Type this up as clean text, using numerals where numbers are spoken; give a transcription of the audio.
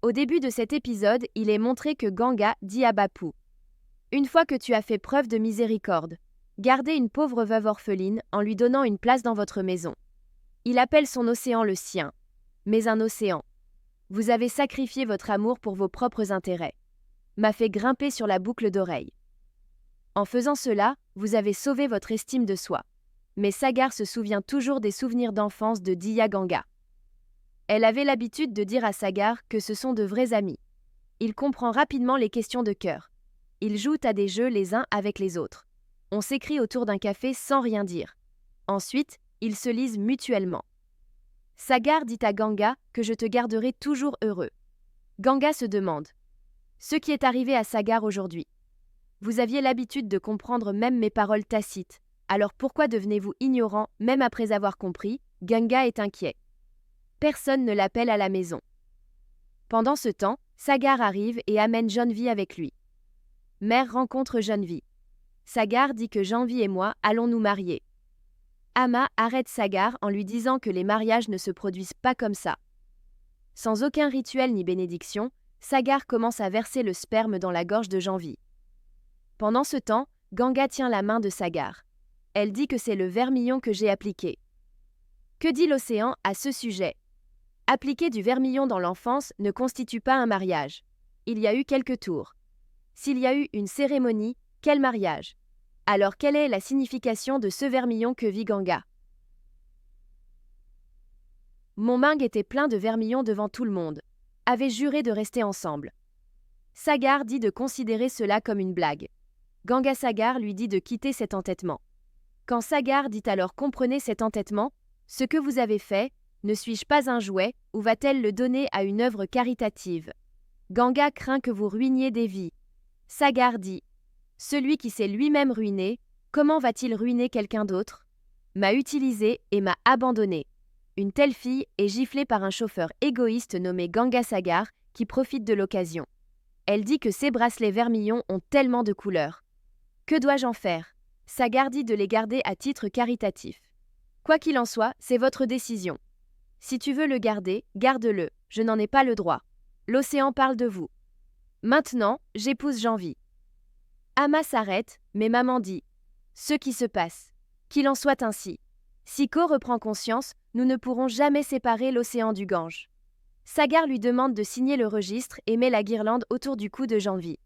Au début de cet épisode, il est montré que Ganga dit à Bapu: une fois que tu as fait preuve de miséricorde, gardez une pauvre veuve orpheline en lui donnant une place dans votre maison. Il appelle son océan le sien. Mais un océan. Vous avez sacrifié votre amour pour vos propres intérêts. M'a fait grimper sur la boucle d'oreille. En faisant cela, vous avez sauvé votre estime de soi. Mais Sagar se souvient toujours des souvenirs d'enfance de Diya Ganga. Elle avait l'habitude de dire à Sagar que ce sont de vrais amis. Il comprend rapidement les questions de cœur. Ils jouent à des jeux les uns avec les autres. On s'écrit autour d'un café sans rien dire. Ensuite, ils se lisent mutuellement. Sagar dit à Ganga que je te garderai toujours heureux. Ganga se demande: ce qui est arrivé à Sagar aujourd'hui. Vous aviez l'habitude de comprendre même mes paroles tacites, alors pourquoi devenez-vous ignorant même après avoir compris? Ganga est inquiet. Personne ne l'appelle à la maison. Pendant ce temps, Sagar arrive et amène Janvi avec lui. Mère rencontre Janvi. Sagar dit que Janvi et moi allons nous marier. Ama arrête Sagar en lui disant que les mariages ne se produisent pas comme ça. Sans aucun rituel ni bénédiction, Sagar commence à verser le sperme dans la gorge de Janvi. Pendant ce temps, Ganga tient la main de Sagar. Elle dit que c'est le vermillon que j'ai appliqué. Que dit l'océan à ce sujet? Appliquer du vermillon dans l'enfance ne constitue pas un mariage. Il y a eu quelques tours. S'il y a eu une cérémonie, quel mariage? Alors quelle est la signification de ce vermillon que vit Ganga? Mon mingue était plein de vermillon devant tout le monde. Avait juré de rester ensemble. Sagar dit de considérer cela comme une blague. Ganga Sagar lui dit de quitter cet entêtement. Quand Sagar dit alors comprenez cet entêtement, ce que vous avez fait, ne suis-je pas un jouet, ou va-t-elle le donner à une œuvre caritative? Ganga craint que vous ruiniez des vies. Sagar dit: celui qui s'est lui-même ruiné, comment va-t-il ruiner quelqu'un d'autre? M'a utilisé et m'a abandonné. Une telle fille est giflée par un chauffeur égoïste nommé Ganga Sagar qui profite de l'occasion. Elle dit que ses bracelets vermillons ont tellement de couleurs. Que dois-je en faire? Sagar dit de les garder à titre caritatif. Quoi qu'il en soit, c'est votre décision. Si tu veux le garder, garde-le, je n'en ai pas le droit. L'océan parle de vous. Maintenant, j'épouse Janvi. Ama s'arrête, mais maman dit: ce qui se passe. Qu'il en soit ainsi. Si Ko reprend conscience, nous ne pourrons jamais séparer l'océan du Gange. Sagar lui demande de signer le registre et met la guirlande autour du cou de Janvi.